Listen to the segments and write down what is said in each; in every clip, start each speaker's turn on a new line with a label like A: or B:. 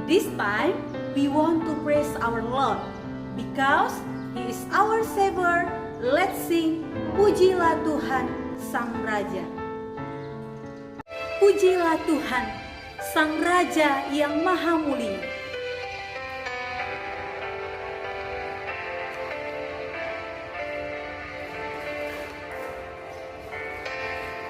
A: This time, we want to praise our Lord because He is our Savior. Let's sing Pujilah Tuhan Sang Raja. Pujilah Tuhan Sang Raja yang Maha Mulia.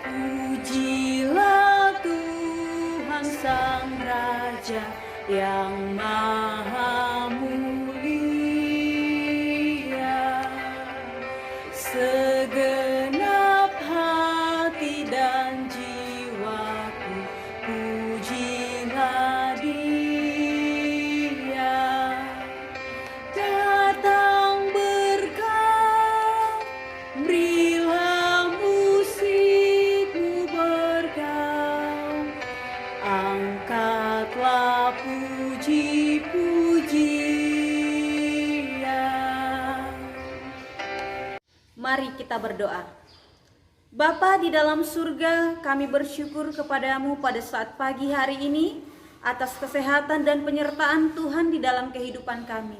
A: Pujilah Tuhan Sang Raja yang Maha Mulia. Segenap hati dan jiwaku, pujilah Dia. Datang berkat, berilah musikmu bergaung, angkatlah puji-pujian. Mari kita berdoa. Bapa di dalam surga, kami bersyukur kepadamu pada saat pagi hari ini atas kesehatan dan penyertaan Tuhan di dalam kehidupan kami.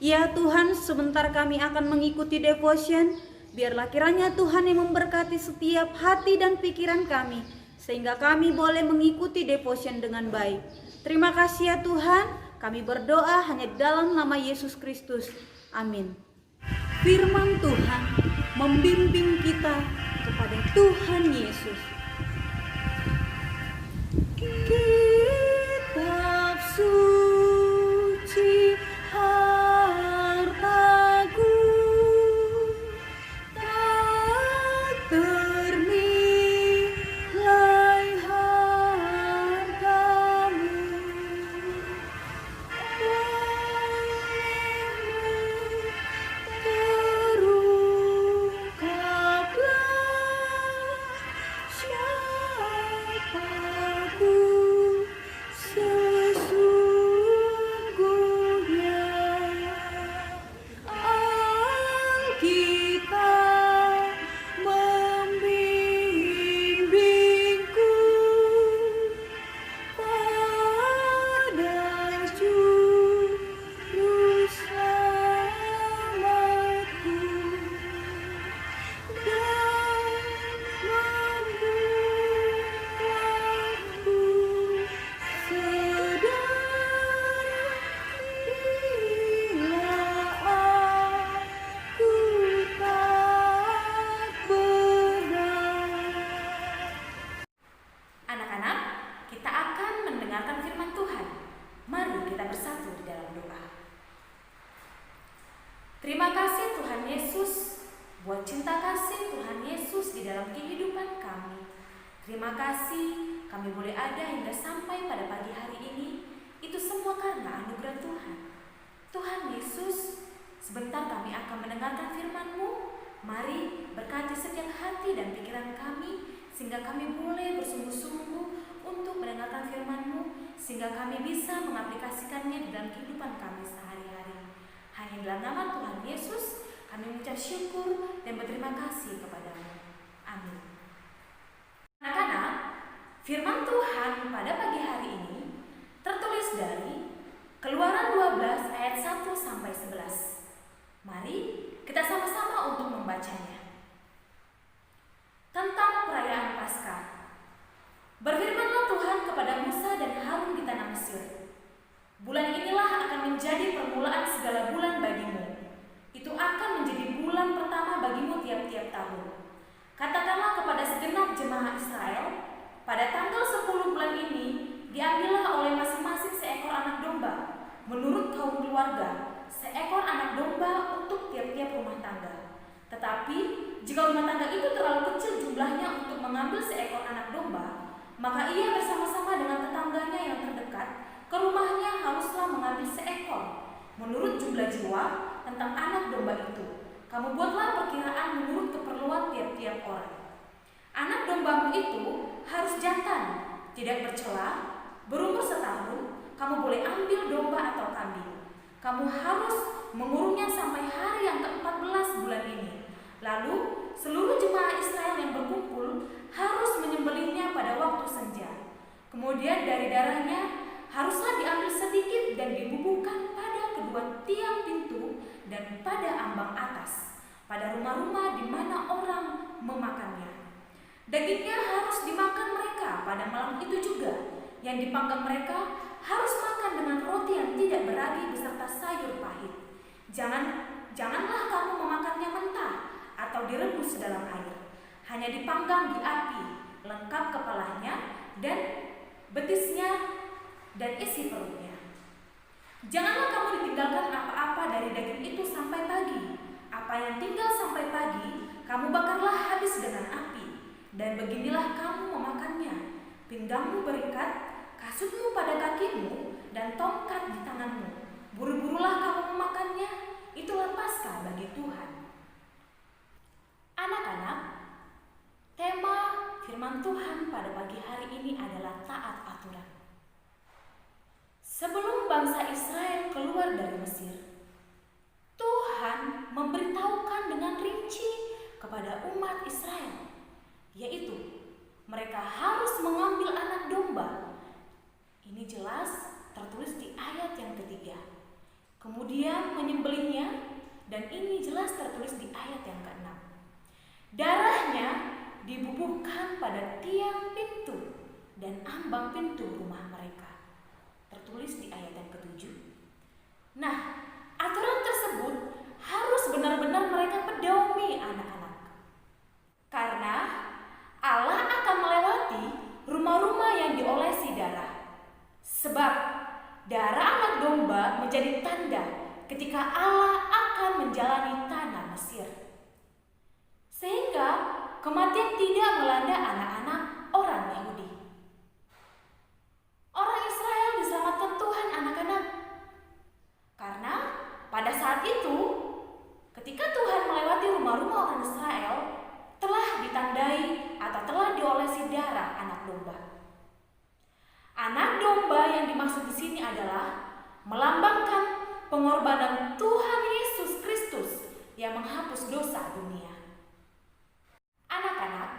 A: Ya Tuhan, sebentar kami akan mengikuti devotion, biarlah kiranya Tuhan yang memberkati setiap hati dan pikiran kami, sehingga kami boleh mengikuti devotion dengan baik. Terima kasih ya Tuhan, kami berdoa hanya dalam nama Yesus Kristus. Amin. Firman Tuhan membimbing kita kepada Tuhan Yesus. Kitab suci hartaku, tak ternilai hartamu.
B: Terima kasih Tuhan Yesus buat cinta kasih Tuhan Yesus di dalam kehidupan kami. Terima kasih kami boleh ada hingga sampai pada pagi hari ini. Itu semua karena anugerah Tuhan. Tuhan Yesus, sebentar kami akan mendengarkan firman-Mu. Mari berkati setiap hati dan pikiran kami, sehingga kami boleh bersungguh-sungguh untuk mendengarkan firman-Mu, sehingga kami bisa mengaplikasikannya di dalam kehidupan kami sehari-hari. Hanya dalam nama Tuhan Yesus kami mengucap syukur dan berterima kasih kepadamu. Amin. Anak-anak, firman Tuhan pada pagi hari ini tertulis dari Keluaran 12 ayat 1 sampai 11. Mari kita sama-sama untuk membacanya. Tentang perayaan Paskah. Berfirmanlah Tuhan kepada Musa dan Harun di tanah Mesir. Bulan inilah akan menjadi permulaan segala bulan bagimu. Itu akan menjadi bulan pertama bagimu tiap-tiap tahun. Katakanlah kepada segenap jemaah Israel, pada tanggal 10 bulan ini, diambillah oleh masing-masing seekor anak domba, menurut kaum keluarga, seekor anak domba untuk tiap-tiap rumah tangga. Tetapi, jika rumah tangga itu terlalu kecil jumlahnya untuk mengambil seekor anak domba, maka ia bersama-sama dengan tetangganya yang terdekat, ke rumahnya haruslah mengambil seekor, menurut jumlah jiwa tentang anak domba itu. Kamu buatlah perkiraan menurut keperluan tiap-tiap orang. Anak dombamu itu harus jantan, tidak bercela, berumur setahun. Kamu boleh ambil domba atau kambing. Kamu harus mengurungnya sampai hari yang ke-14 bulan ini. Lalu seluruh jemaah Israel yang berkumpul harus menyembelihnya pada waktu senja. Kemudian dari darahnya haruslah diambil sedikit pada ambang atas, pada rumah-rumah di mana orang memakannya. Dagingnya harus dimakan mereka pada malam itu juga. Yang dipanggang mereka harus makan dengan roti yang tidak beragi beserta sayur pahit. Janganlah kamu memakannya mentah atau direbus dalam air. Hanya dipanggang di api, lengkap kepalanya dan betisnya dan isi perutnya. Janganlah kamu ditinggalkan apa-apa dari daging itu sampai pagi. Apa yang tinggal sampai pagi, kamu bakarlah habis dengan api. Dan beginilah kamu memakannya. Pinggangmu berikat, kasutmu pada kakimu, dan tongkat di tanganmu. Buru-burulah kamu memakannya. Itulah Paskah bagi Tuhan. Anak-anak, tema firman Tuhan pada pagi hari ini adalah taat aturan. Sebelum bangsa Israel keluar dari Mesir, Tuhan memberitahukan dengan rinci kepada umat Israel, yaitu mereka harus mengambil anak domba. Ini jelas tertulis di ayat yang ketiga. Kemudian menyembelihnya, dan ini jelas tertulis di ayat yang keenam. Darahnya dibubuhkan pada tiang pintu dan ambang pintu rumah mereka. Tertulis di ayat yang ketujuh. Nah, aturan tersebut harus benar-benar mereka pedomi, anak-anak. Karena Allah akan melewati rumah-rumah yang diolesi darah. Sebab darah anak domba menjadi tanda ketika Allah akan menjalani tanah Mesir. Sehingga kematian tidak melanda anak-anak orang Yahudi. Orang Israel diselamatkan Tuhan, anak-anak. Karena pada saat itu, ketika Tuhan melewati rumah-rumah orang Israel, telah ditandai atau telah diolesi darah anak domba. Anak domba yang dimaksud di sini adalah melambangkan pengorbanan Tuhan Yesus Kristus yang menghapus dosa dunia. Anak-anak,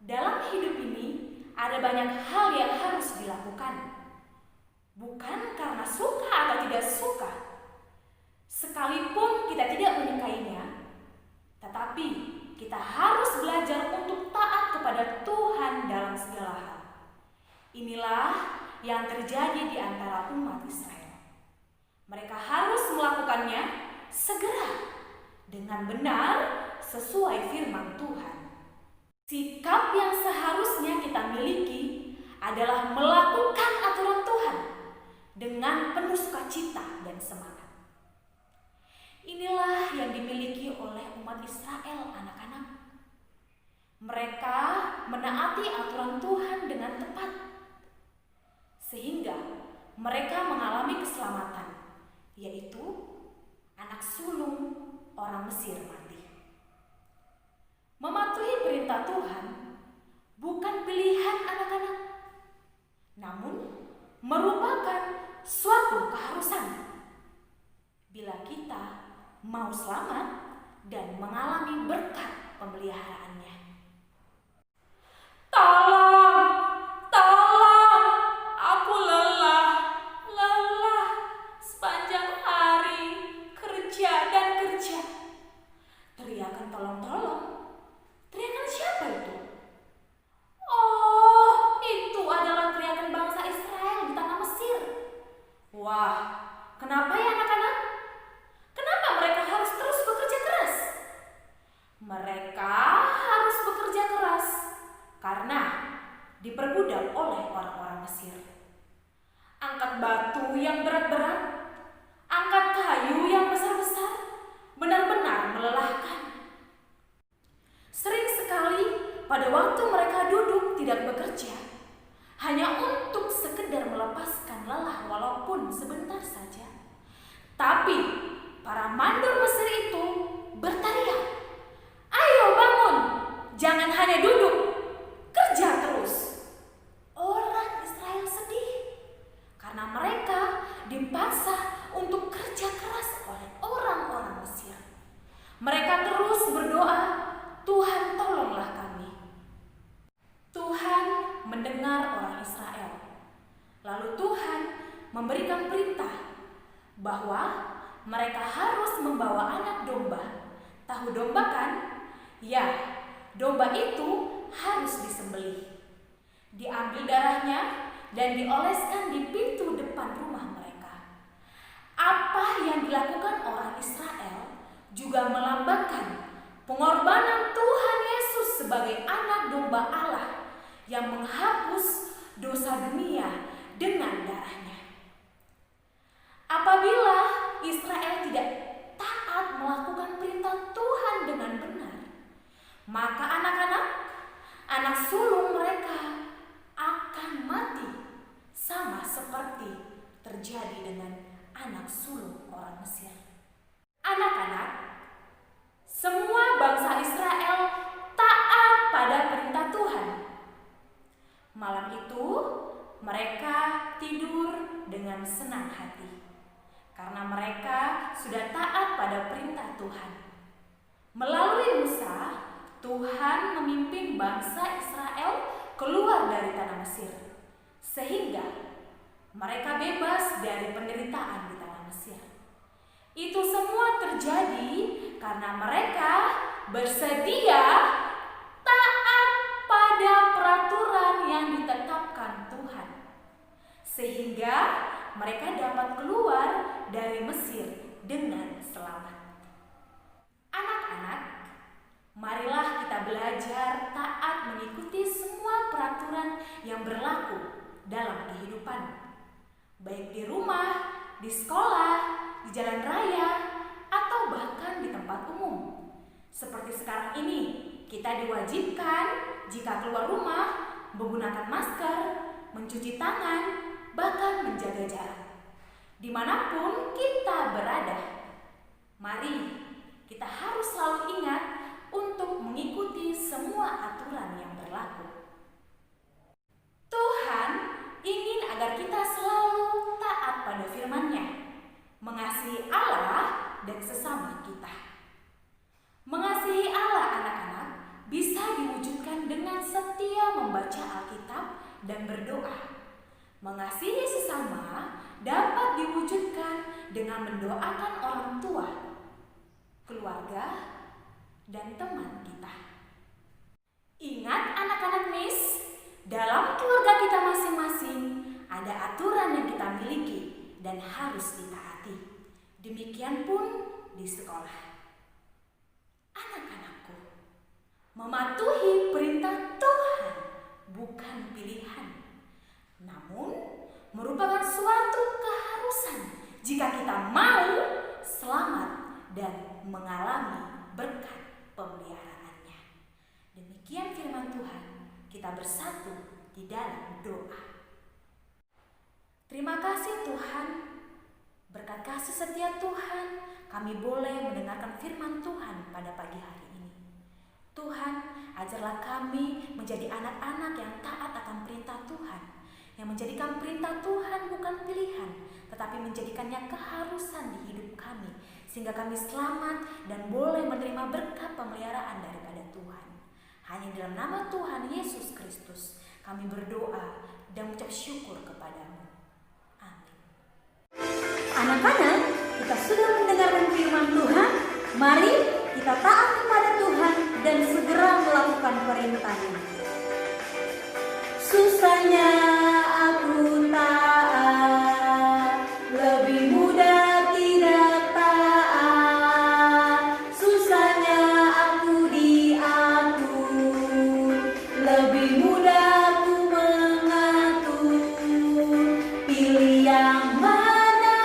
B: dalam hidup ini ada banyak hal yang harus dilakukan. Bukan karena suka atau tidak suka. Sekalipun kita tidak menyukainya, tetapi kita harus belajar untuk taat kepada Tuhan dalam segala hal. Inilah yang terjadi di antara umat Israel. Mereka harus melakukannya segera dengan benar sesuai firman Tuhan. Sikap yang seharusnya kita miliki adalah melakukan aturan Tuhan dengan penuh sukacita dan semangat. Inilah yang dimiliki oleh umat Israel, anak-anak. Mereka menaati aturan Tuhan dengan tepat, sehingga mereka mengalami keselamatan, yaitu anak sulung orang Mesir mati. Mematuhi perintah Tuhan bukan pilihan anak-anak, namun merupakan suatu keharusan bila kita mau selamat dan mengalami berkat pemeliharaannya. Tolong, aku lelah sepanjang hari kerja dan kerja. Teriakan tolong. Teriakan siapa itu? Oh, itu adalah teriakan bangsa Israel di tanah Mesir. Wah, kenapa ya anak-anak? Kenapa mereka harus terus bekerja keras? Mereka harus bekerja keras karena diperbudak oleh orang-orang Mesir. Angkat batu yang berat-berat, angkat kayu yang besar-besar, benar-benar melelahkan. Sering sekali pada waktu mereka duduk tidak bekerja, hanya untuk sekedar melepaskan lelah walaupun sebentar saja. Tapi para mandor Mesir itu berteriak, "Ayo bangun, jangan hanya duduk, kerja terus." Orang Israel sedih karena mereka dipaksa untuk kerja keras oleh orang-orang Mesir. Mereka terus berdoa, "Tuhan, tolonglah kami." Tuhan mendengar orang Israel. Lalu Tuhan memberikan perintah bahwa mereka harus membawa anak Ya, domba itu harus disembelih. Diambil darahnya dan dioleskan di pintu depan rumah mereka. Apa yang dilakukan orang Israel juga melambangkan pengorbanan Tuhan Yesus sebagai anak domba Allah yang menghapus dosa dunia dengan darahnya. Apabila Israel tidak taat melakukan perintah Tuhan dengan benar, maka anak sulung mereka akan mati, sama seperti terjadi dengan anak sulung orang Mesir. Anak-anak, semua bangsa Israel taat pada perintah Tuhan. Malam itu mereka tidur dengan senang hati karena mereka sudah taat pada perintah Tuhan. Melalui Musa, Tuhan memimpin bangsa Israel keluar dari tanah Mesir, sehingga mereka bebas dari penderitaan di tanah Mesir. Itu semua terjadi karena mereka bersedia taat pada peraturan yang ditetapkan Tuhan, sehingga mereka dapat keluar dari Mesir dengan selamat. Anak-anak, marilah kita belajar taat mengikuti semua peraturan yang berlaku dalam kehidupan, baik di rumah, di sekolah, di jalan raya, atau bahkan di tempat umum. Seperti sekarang ini, kita diwajibkan jika keluar rumah menggunakan masker, mencuci tangan, bahkan menjaga jarak. Dimanapun kita berada, mari kita harus selalu ingat untuk mengikuti semua aturan yang berlaku. Tuhan ingin agar kita selalu taat pada firman-Nya, mengasihi Allah dan sesama kita. Mengasihi Allah, anak-anak, bisa diwujudkan dengan setia membaca Alkitab dan berdoa. Mengasihi sesama dapat diwujudkan dengan mendoakan orang tua, keluarga, dan teman kita. Ingat anak-anak Miss, dalam keluarga kita masing-masing ada aturan yang kita miliki dan harus ditaati. Demikian pun di sekolah. Anak-anakku, mematuhi perintah Tuhan bukan pilihan, namun merupakan suatu keharusan jika kita mau selamat dan mengalami berkat pemeliharaannya. Demikian firman Tuhan, kita bersatu di dalam doa. Terima kasih Tuhan, berkat kasih setia Tuhan, kami boleh mendengarkan firman Tuhan pada pagi hari ini. Tuhan, ajarlah kami menjadi anak-anak yang taat akan perintah Tuhan, yang menjadikan perintah Tuhan bukan pilihan, tetapi menjadikannya keharusan di hidup kami, sehingga kami selamat dan boleh menerima berkat pemeliharaan daripada Tuhan. Hanya dalam nama Tuhan Yesus Kristus kami berdoa dan mengucap syukur kepadamu. Amin.
A: Anak-anak, kita sudah mendengarkan firman Tuhan. Mari kita taat kepada Tuhan dan segera melakukan perintahnya. Susahnya aku taat, lebih mudah tidak taat. Susahnya aku diatur, lebih mudah aku mengatur. Pilih yang mana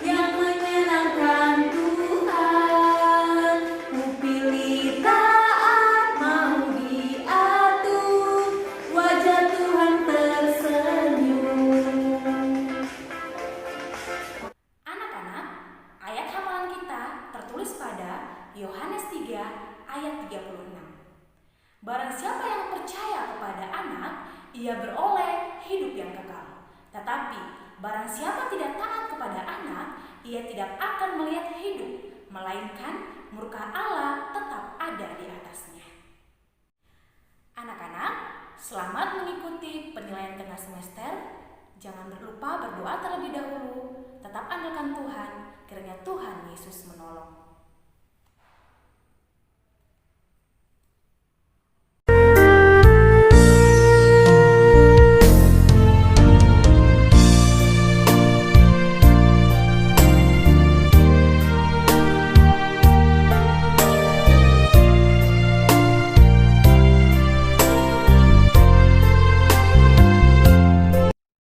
A: yang menyenangkan Tuhan. Ku pilih taat, mau diatur, wajah Tuhan tersenyum.
B: Anak-anak, ayat hafalan kita tertulis pada Yohanes 3 ayat 36. Barang siapa yang percaya kepada anak, ia beroleh hidup yang kekal. Tetapi barang siapa tidak taat kepada anak, ia tidak akan melihat hidup, melainkan murka Allah tetap ada di atasnya. Anak-anak, selamat mengikuti penilaian tengah semester. Jangan lupa berdoa terlebih dahulu. Tetap andalkan Tuhan, kiranya Tuhan Yesus menolong.